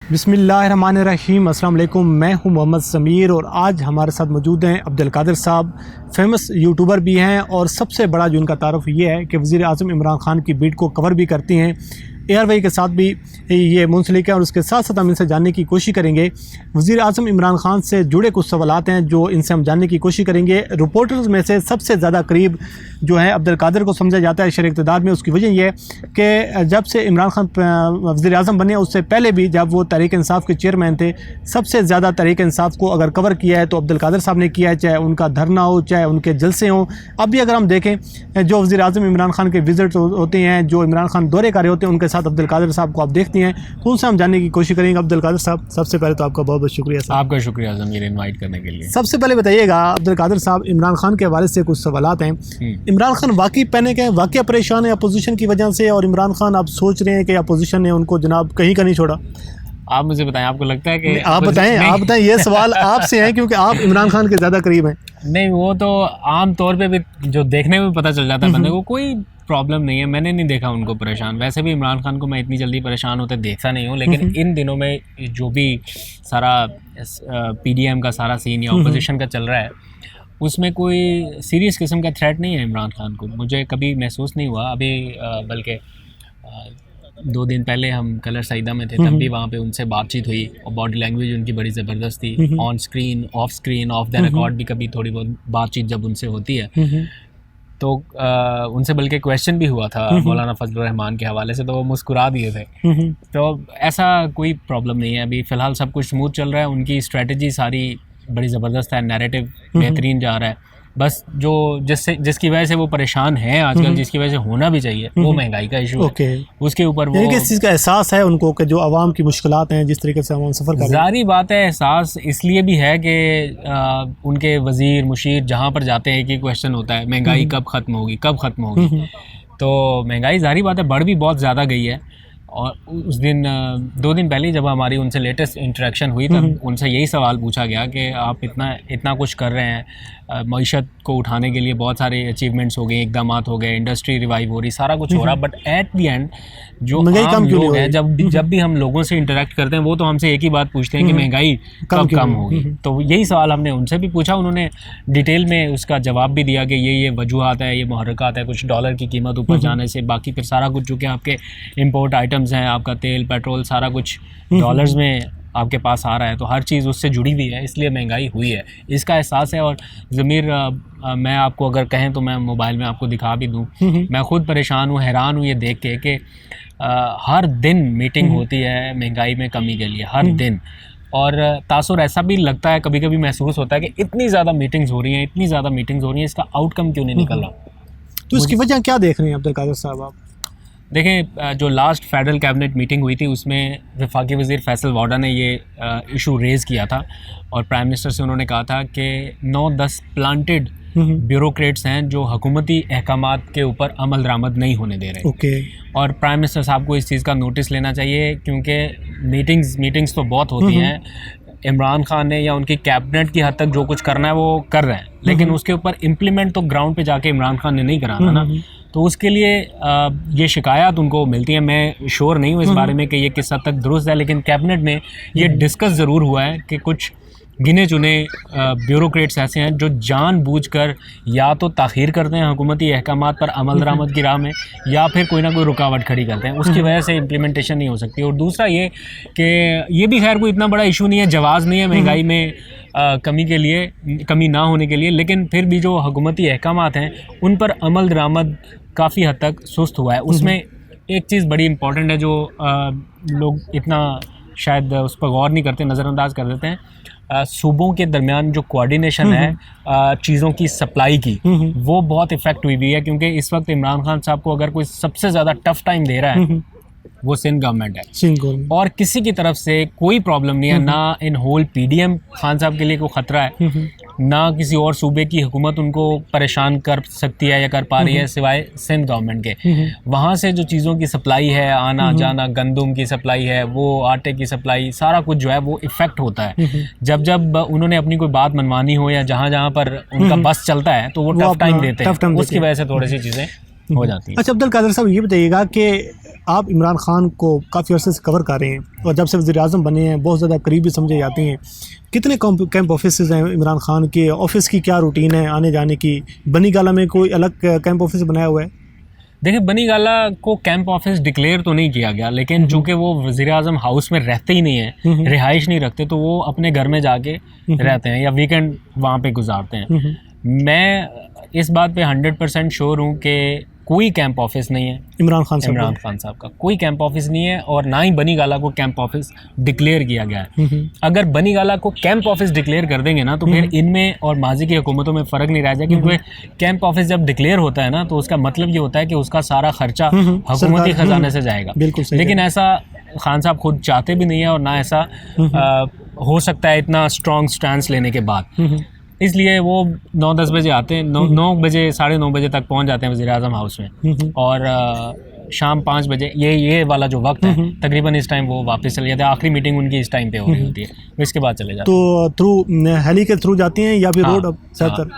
बिस्मिल्लाहिर्रहमानिर्रहीम। अस्सलाम वालेकुम। मैं हूं मोहम्मद समीर और आज हमारे साथ मौजूद हैं अब्दुल कादिर साहब। फेमस यूट्यूबर भी हैं और सबसे बड़ा जो उनका तारुफ ये है कि वज़ीर आज़म इमरान खान की बीट को कवर भी करती हैं, एयरवे के साथ भी ये मुंसलिक है और उसके साथ साथ हम इनसे जानने की कोशिश करेंगे। वज़ीर आज़म इमरान खान से जुड़े कुछ सवालात हैं जो इनसे हम जानने की कोशिश करेंगे। रिपोर्टर्स में से सबसे ज़्यादा करीब जो है अब्दुल कादिर को समझा जाता है शरीक इक़्तिदार में। उसकी वजह यह है कि जब से इमरान खान वज़ीर आज़म बने उससे पहले भी जब वो तहरीक इंसाफ के चेयरमैन थे, सबसे ज़्यादा तहरीक इंसाफ को अगर कवर किया है तो अब्दुल कादिर साहब ने किया है, चाहे उनका धरना हो चाहे उनके जलसे हों। अब भी अगर हम देखें जो वज़ीर आज़म इमरान खान के विज़िट होते हैं, जो इमरान खान दौरे कर रहे होते हैं, उनके साथ अब्दुल कादिर साहब को आप देखती हैं, तो उनसे हम जानने की कोशिश करेंगे। अब्दुल कादिर साहब, सबसे पहले तो आपका बहुत बहुत शुक्रिया साहब। आपका शुक्रिया ज़मीर इनवाइट करने के लिए। सबसे पहले बताइएगा अब्दुल कादिर साहब, इमरान खान के हवाले से कुछ सवालात हैं। इमरान खान वाकई पैनिक है, वाकई परेशान है अपोजिशन की वजह से, और इमरान खान आप सोच रहे हैं कि अपोजिशन ने उनको जनाब कहीं का नहीं छोड़ा? आप मुझे बताएं, आपको लगता है कि आप बताएं ये सवाल आपसे है क्योंकि आप इमरान खान के ज़्यादा करीब हैं। नहीं, वो तो आम तौर पे भी जो देखने में पता चल जाता है बंदे को, कोई प्रॉब्लम नहीं है। मैंने नहीं देखा उनको परेशान। वैसे भी इमरान खान को मैं इतनी जल्दी परेशान होते देखता नहीं हूँ, लेकिन इन दिनों में जो भी सारा पीडीएम का सारा सीन या अपोजिशन का चल रहा है, उसमें कोई सीरियस किस्म का थ्रेट नहीं है इमरान खान को। मुझे कभी महसूस नहीं हुआ अभी, बल्कि 2 दिन पहले हम कलर सईदा में थे, तब भी वहाँ पे उनसे बातचीत हुई और बॉडी लैंग्वेज उनकी बड़ी ज़बरदस्त थी। On screen, of the record भी कभी थोड़ी बहुत बातचीत जब उनसे होती है तो उनसे बल्कि क्वेश्चन भी हुआ था मौलाना फजलुर रहमान के हवाले से, तो वो मुस्कुरा दिए थे। तो ऐसा कोई प्रॉब्लम नहीं है। अभी फ़िलहाल सब कुछ स्मूथ चल रहा है। उनकी स्ट्रेटजी सारी बड़ी ज़बरदस्त है, नैरेटिव बेहतरीन जा रहा है। बस जो जिसकी वजह से वो परेशान है आजकल, जिसकी वजह से होना भी चाहिए, वो महंगाई का इशू है। उसके ऊपर वो किस चीज़ का एहसास है उनको कि जो आवाम की मुश्किलात हैं, जिस तरीके से आवाम सफ़र कर रहे हैं? जारी बात है, एहसास इसलिए भी है कि उनके वज़ीर मुशीर जहाँ पर जाते हैं, एक ही क्वेश्चन होता है, महंगाई कब ख़त्म होगी, कब ख़त्म होगी। तो महंगाई जारी बात है बढ़ भी बहुत ज़्यादा गई है। और उस दिन 2 दिन पहले जब हमारी उनसे लेटेस्ट इंटरेक्शन हुई, तब उनसे यही सवाल पूछा गया कि आप इतना कुछ कर रहे हैं, मईशत को उठाने के लिए बहुत सारे अचीवमेंट्स हो गए, इकदामात हो गए, इंडस्ट्री रिवाइव हो रही, सारा कुछ हो रहा, बट एट दी एंड जो आम लोग हैं, जब भी हम लोगों से इंटरेक्ट करते हैं, वो तो हमसे एक ही बात पूछते हैं कि महंगाई कब कम होगी। तो यही सवाल हमने उनसे भी पूछा। उन्होंने डिटेल में उसका जवाब भी दिया कि ये वजूहात है, ये मुहर्रिकात है, कुछ डॉलर की कीमत ऊपर जाने से, बाकी फिर सारा कुछ जो कि आपके इम्पोर्ट आइटम्स हैं, आपका तेल, पेट्रोल, सारा कुछ डॉलर्स में आपके पास आ रहा है, तो हर चीज़ उससे जुड़ी हुई है, इसलिए महंगाई हुई है, इसका एहसास है। और ज़मीर, मैं आपको अगर कहें तो मैं मोबाइल में आपको दिखा भी दूँ, मैं ख़ुद परेशान हूँ, हैरान हूँ ये देख के कि हर दिन मीटिंग होती है महंगाई में कमी के लिए, हर दिन। और तासुर ऐसा भी लगता है, कभी कभी महसूस होता है कि इतनी ज़्यादा मीटिंग्स हो रही हैं, इसका आउटकम क्यों नहीं निकल रहा। तो इसकी वजह क्या देख रहे हैं अब्दुल कादिर साहब आप? देखें, जो लास्ट फेडरल कैबिनेट मीटिंग हुई थी, उसमें वफाकी वज़ीर फैसल वाडा ने ये इशू रेज़ किया था और प्राइम मिनिस्टर से उन्होंने कहा था कि 9-10 प्लांटेड ब्यूरोक्रेट्स हैं जो हुकूमती अहकामात के ऊपर अमल दरामद नहीं होने दे रहे। और प्राइम मिनिस्टर साहब को इस चीज़ का नोटिस लेना चाहिए, क्योंकि मीटिंग्स तो बहुत होती हैं। इमरान खान ने या उनकी कैबिनेट की हद तक जो कुछ करना है वो कर रहे हैं, लेकिन उसके ऊपर इम्प्लीमेंट तो ग्राउंड पे जाके इमरान खान ने नहीं कराना ना। तो उसके लिए ये शिकायत उनको मिलती है। मैं श्योर नहीं हूँ इस बारे में कि ये किस हद तक दुरुस्त है, लेकिन कैबिनेट में ये डिस्कस ज़रूर हुआ है कि कुछ गिने चुने ब्यूरोक्रेट्स ऐसे हैं जो जानबूझकर या तो ताख़ीर करते हैं हुकूमती अहकामात पर अमल दरामद की राह में, या फिर कोई ना कोई रुकावट खड़ी करते हैं, उसकी वजह से इम्प्लीमेंटेशन नहीं हो सकती। और दूसरा ये कि ये भी खैर कोई इतना बड़ा इशू नहीं है, जवाज़ नहीं है महंगाई में कमी ना होने के लिए, लेकिन फिर भी जो हुकूमती अहकामात हैं उन पर अमल दरामद काफ़ी हद तक सुस्त हुआ है। उसमें एक चीज़ बड़ी इंपॉर्टेंट है जो लोग इतना शायद उस पर गौर नहीं करते, नज़रअंदाज कर देते हैं। सूबों के दरमियान जो कोऑर्डिनेशन है चीज़ों की सप्लाई की, वो बहुत इफ़ेक्ट हुई है, क्योंकि इस वक्त इमरान खान साहब को अगर कोई सबसे ज़्यादा टफ़ टाइम दे रहा है वो सिंध गवर्नमेंट है, और किसी की तरफ से कोई प्रॉब्लम नहीं है, ना इन होल पीडीएम खान साहब के लिए कोई ख़तरा है, ना किसी और सूबे की हुकूमत उनको परेशान कर सकती है या कर पा रही है सिवाय सिंध गवर्नमेंट के। वहाँ से जो चीज़ों की सप्लाई है, आना जाना, गंदम की सप्लाई है, वो आटे की सप्लाई, सारा कुछ जो है वो इफ़ेक्ट होता है। जब उन्होंने अपनी कोई बात मनवानी हो या जहाँ पर उनका बस चलता है, तो वो टफ टाइम देते हैं, उसकी वजह से थोड़ी सी चीज़ें हो जाती है। अच्छा अब्दुल कादिर साहब, ये बताइएगा कि आप इमरान खान को काफ़ी अरसे से कवर कर रहे हैं और जब से वज़ीर-ए-आज़म बने हैं बहुत ज़्यादा करीबी समझे जाते हैं। कितने कैंप ऑफिस हैं इमरान खान के? ऑफिस की क्या रूटीन है आने जाने की? बनी गाला में कोई अलग कैंप ऑफिस बनाया हुआ है? देखिए, बनी गाला को कैंप ऑफिस डिक्लेयर तो नहीं किया गया, लेकिन चूंकि वो वज़ीर-ए-आज़म हाउस में रहते ही नहीं है, रिहाइश नहीं रखते, तो वो अपने घर में जाके रहते हैं या वीकेंड वहाँ पे गुजारते हैं। मैं इस बात पे 100% श्योर हूँ कि कोई कैंप ऑफिस नहीं है इमरान खान साहब का कोई कैंप ऑफिस नहीं है, और ना ही बनी गाला को कैंप ऑफिस डिक्लेयर किया गया है। अगर बनी गाला को कैंप ऑफिस डिक्लेयर कर देंगे ना, तो फिर इनमें और माजी की हुकूमतों में फ़र्क नहीं रह जाएगा, क्योंकि कैंप ऑफिस जब डिक्लेयर होता है ना, तो उसका मतलब ये होता है कि उसका सारा खर्चा हुकूमती ख़जाने से जाएगा। लेकिन ऐसा खान साहब खुद चाहते भी नहीं है, और ना ऐसा हो सकता है इतना स्ट्रॉन्ग स्टैंड लेने के बाद। इसलिए वो 9-10 बजे आते हैं, 9 बजे 9:30 बजे तक पहुंच जाते हैं वज़ीर-ए-आज़म हाउस में, और शाम 5 बजे ये वाला जो वक्त है तकरीबन इस टाइम वो वापस चले जाते हैं। आखिरी मीटिंग उनकी इस टाइम पे हो रही होती है, तो इसके बाद चले जाते हैं। तो थ्रू हेली के थ्रू जाती हैं या फिर रोड?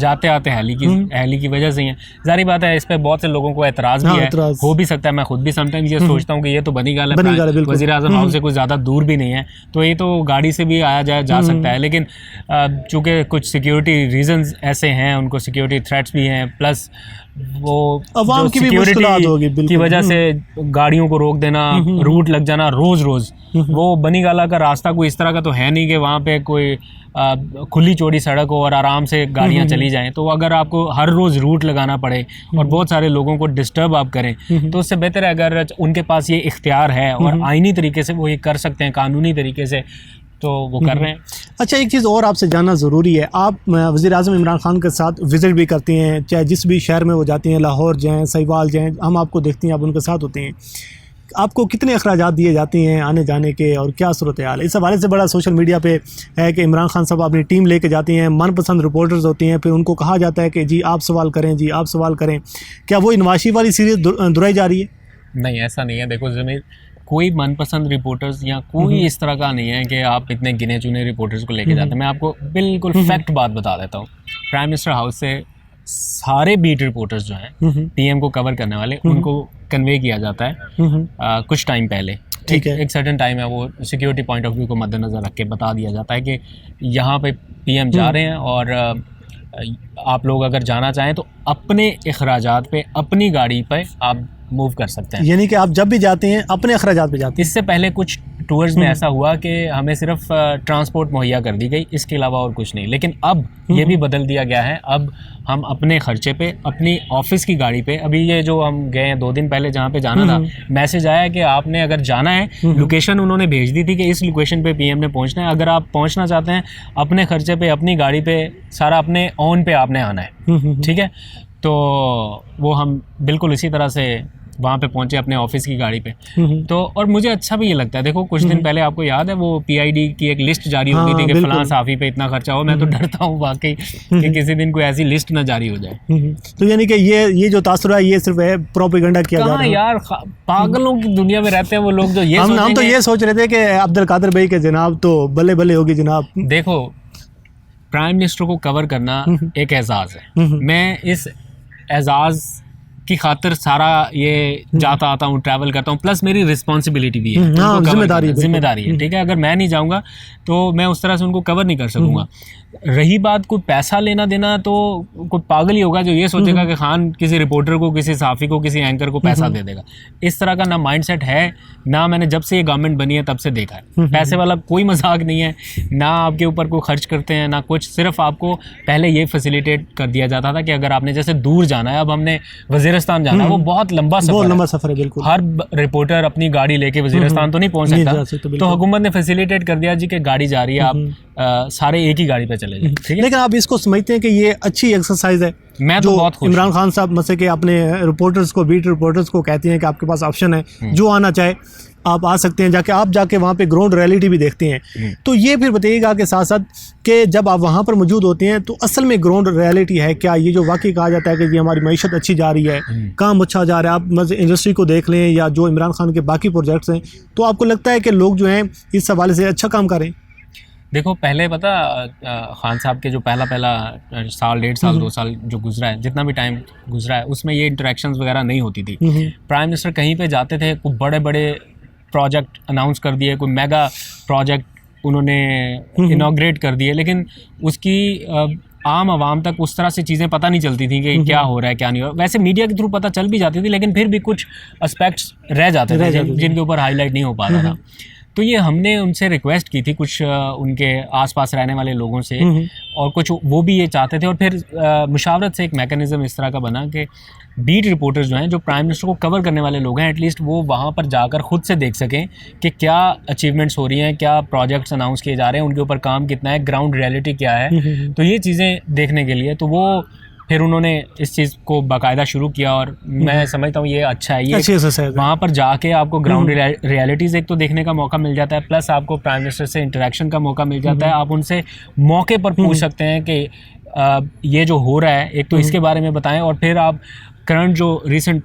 जाते आते हेली की वजह से ही है। जारी बात है, इस पे बहुत से लोगों को एतराज़ भी है, हो भी सकता है। मैं खुद भी समटाइम्स ये सोचता हूँ कि ये तो बनी गाला वज़ीर-ए-आज़म हाउस से कुछ ज़्यादा दूर भी नहीं है, तो ये तो गाड़ी से भी आया जा सकता है। लेकिन चूँकि कुछ सिक्योरिटी रीजंस ऐसे हैं, उनको सिक्योरिटी थ्रेट्स भी हैं, प्लस वो अवाम की भी मुश्किलात होगी की वजह से गाड़ियों को रोक देना, रूट लग जाना रोज़। वो बनी गाला का रास्ता कोई इस तरह का तो है नहीं कि वहाँ पे कोई खुली चौड़ी सड़क हो और आराम से गाड़ियाँ चली जाएं। तो अगर आपको हर रोज़ रूट लगाना पड़े और बहुत सारे लोगों को डिस्टर्ब आप करें, तो उससे बेहतर है अगर उनके पास ये इख्तियार है और आईनी तरीके से वो ये कर सकते हैं, कानूनी तरीके से, तो वो कर रहे हैं। अच्छा, एक चीज़ और आपसे जानना ज़रूरी है, आप वज़ीर-ए-आज़म इमरान खान के साथ विज़िट भी करती हैं, चाहे जिस भी शहर में वो जाती हैं, लाहौर जाएँ, सहीवाल जाएँ, हम आपको देखते हैं, आप उनके साथ होते हैं। आपको कितने अखराजात दिए जाते हैं आने जाने के और क्या सूरत हाल है? इस हवाले से बड़ा सोशल मीडिया पे है कि इमरान खान साहब अपनी टीम लेके जाती हैं, मनपसंद रिपोर्टर्स होती हैं, फिर उनको कहा जाता है कि जी आप सवाल करें, जी आप सवाल करें। क्या वो नवाशी वाली सीरीज़ दोहराई जा रही है? नहीं, ऐसा नहीं है। देखो ज़मीर, कोई मनपसंद रिपोर्टर्स या कोई इस तरह का नहीं है कि आप इतने गिने चुने रिपोर्टर्स को लेके जाते हैं। मैं आपको बिल्कुल फैक्ट बात बता देता हूँ। प्राइम मिनिस्टर हाउस से सारे बीट रिपोर्टर्स जो हैं पीएम को कवर करने वाले, उनको कन्वे किया जाता है कुछ टाइम पहले। ठीक है, एक सर्टेन टाइम है, वो सिक्योरिटी पॉइंट ऑफ व्यू को मद्देनज़र रख के बता दिया जाता है कि यहाँ पे पीएम जा रहे हैं, और आप लोग अगर जाना चाहें तो अपने अखराजात पे, अपनी गाड़ी पे आप मूव कर सकते हैं। यानी कि आप जब भी जाते हैं अपने अखराजात पे जाते हैं। इससे पहले कुछ टूर्स में ऐसा हुआ कि हमें सिर्फ ट्रांसपोर्ट मुहैया कर दी गई, इसके अलावा और कुछ नहीं। लेकिन अब ये भी बदल दिया गया है, अब हम अपने खर्चे पे, अपनी ऑफिस की गाड़ी पे, अभी ये जो हम गए हैं 2 दिन पहले जहाँ पे जाना था, मैसेज आया कि आपने अगर जाना है, लोकेशन उन्होंने भेज दी थी कि इस लोकेशन पे पीएम ने पहुँचना है, अगर आप पहुँचना चाहते हैं अपने खर्चे पे, अपनी गाड़ी पे, सारा अपने ऑन पे आपने आना है। ठीक है, तो वो हम बिल्कुल इसी तरह से वहाँ पे पहुँचे अपने ऑफिस की गाड़ी पे। तो और मुझे अच्छा भी ये लगता है, देखो कुछ दिन पहले आपको याद है वो पीआईडी की एक लिस्ट जारी हो गई थी कि फलां साफ़ी पे इतना खर्चा हो। मैं तो डरता हूँ वाकई कि किसी दिन कोई ऐसी लिस्ट ना जारी हो जाए। तो यानी कि ये जो तासुर है ये सिर्फ है प्रोपेगेंडा किया जा रहा है। यार पागलों की दुनिया में रहते हैं वो लोग जो ये हम तो ये सोच रहे थे कि अब्दुल कादिर भाई के जनाब तो बल्ले बल्ले होगी जनाब। देखो, प्राइम मिनिस्टर को कवर करना एक एजाज़ है। मैं इस एजाज़ की खातिर सारा ये जाता आता हूँ, ट्रैवल करता हूँ, प्लस मेरी रिस्पॉन्सिबिलिटी भी है, जिम्मेदारी है। ठीक है, अगर मैं नहीं जाऊँगा तो मैं उस तरह से उनको कवर नहीं कर सकूँगा। रही बात कोई पैसा लेना देना, तो कोई पागल ही होगा जो ये सोचेगा कि खान किसी रिपोर्टर को, किसी साफ़ी को, किसी एंकर को पैसा दे देगा। इस तरह का ना माइंडसेट है, ना मैंने जब से ये गवर्नमेंट बनी है तब से देखा है। पैसे वाला कोई मजाक नहीं है, ना आपके ऊपर कोई खर्च करते हैं ना कुछ। सिर्फ आपको पहले ये फैसिलिटेट कर दिया जाता था कि अगर आपने जैसे दूर जाना है, अब हमने वज़ीरिस्तान जाना है, वो बहुत लंबा सफ़र है, बिल्कुल हर रिपोर्टर अपनी गाड़ी लेके वज़ीरिस्तान तो नहीं पहुँच सकता। तो हुकूमत ने फैसिलिटेट कर दिया जी कि गाड़ी जा रही है, आप सारे एक ही गाड़ी पे चले जाए। ठीक है, लेकिन आप इसको समझते हैं कि ये अच्छी एक्सरसाइज है? मैं तो बहुत खुश। इमरान खान साहब मतलब कि अपने रिपोर्टर्स को, बीट रिपोर्टर्स को कहते हैं कि आपके पास ऑप्शन है, जो आना चाहे आप आ सकते हैं, आप जाके वहाँ पे ग्राउंड रियलिटी भी देखते हैं। तो ये फिर बताइएगा कि साथ साथ कि जब आप वहाँ पर मौजूद होते हैं तो असल में ग्राउंड रियलिटी है क्या? ये जो वाकई कहा जाता है कि ये हमारी मईशत अच्छी जा रही है, काम अच्छा जा रहा है, आप मतलब इंडस्ट्री को देख लें या जो इमरान खान के बाकी प्रोजेक्ट्स हैं, तो आपको लगता है कि लोग जो हैं इस हवाले से अच्छा काम करें? देखो पहले पता खान साहब के जो पहला साल 1.5 साल 2 साल जो गुजरा है, जितना भी टाइम गुजरा है, उसमें ये इंटरेक्शंस वगैरह नहीं होती थी। प्राइम मिनिस्टर कहीं पे जाते थे, कोई बड़े बड़े प्रोजेक्ट अनाउंस कर दिए, कोई मेगा प्रोजेक्ट उन्होंने इनॉग्रेट कर दिए, लेकिन उसकी आम आवाम तक उस तरह से चीज़ें पता नहीं चलती थी कि क्या हो रहा है क्या नहीं हो रहा। वैसे मीडिया के थ्रू पता चल भी जाती थी, लेकिन फिर भी कुछ एस्पेक्ट्स रह जाते थे जिनके ऊपर हाईलाइट नहीं हो पाता था। तो ये हमने उनसे रिक्वेस्ट की थी कुछ उनके आसपास रहने वाले लोगों से, और कुछ वो भी ये चाहते थे, और फिर मुशावरत से एक मैकेनिज़्म इस तरह का बना कि बीट रिपोर्टर्स जो हैं, जो प्राइम मिनिस्टर को कवर करने वाले लोग हैं, एटलीस्ट वो वहाँ पर जाकर ख़ुद से देख सकें कि क्या अचीवमेंट्स हो रही हैं, क्या प्रोजेक्ट्स अनाउंस किए जा रहे हैं, उनके ऊपर काम कितना है, ग्राउंड रियलिटी क्या है। तो ये चीज़ें देखने के लिए तो वो फिर उन्होंने इस चीज़ को बाकायदा शुरू किया, और मैं समझता हूँ ये अच्छा है। ये वहाँ पर जाके आपको ग्राउंड रियलिटीज़ एक तो देखने का मौका मिल जाता है, प्लस आपको प्राइम मिनिस्टर से इंटरेक्शन का मौका मिल जाता है। आप उनसे मौके पर पूछ सकते हैं कि ये जो हो रहा है, एक तो इसके बारे में बताएं, और फिर आप करंट जो रिसेंट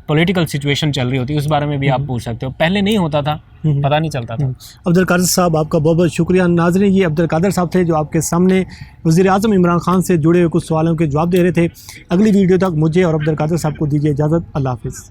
पॉलिटिकल सिचुएशन चल रही होती है उस बारे में भी आप पूछ सकते हो। पहले नहीं होता था, पता नहीं चलता था। अब्दुल कादिर साहब, आपका बहुत बहुत शुक्रिया। नाज़रीन, ये अब्दुल कादिर साहब थे जो आपके सामने वज़ीर आज़म इमरान खान से जुड़े हुए कुछ सवालों के जवाब दे रहे थे। अगली वीडियो तक मुझे और अब्दुल कादिर साहब को दीजिए इजाज़त। अल्लाह हाफ़िज़।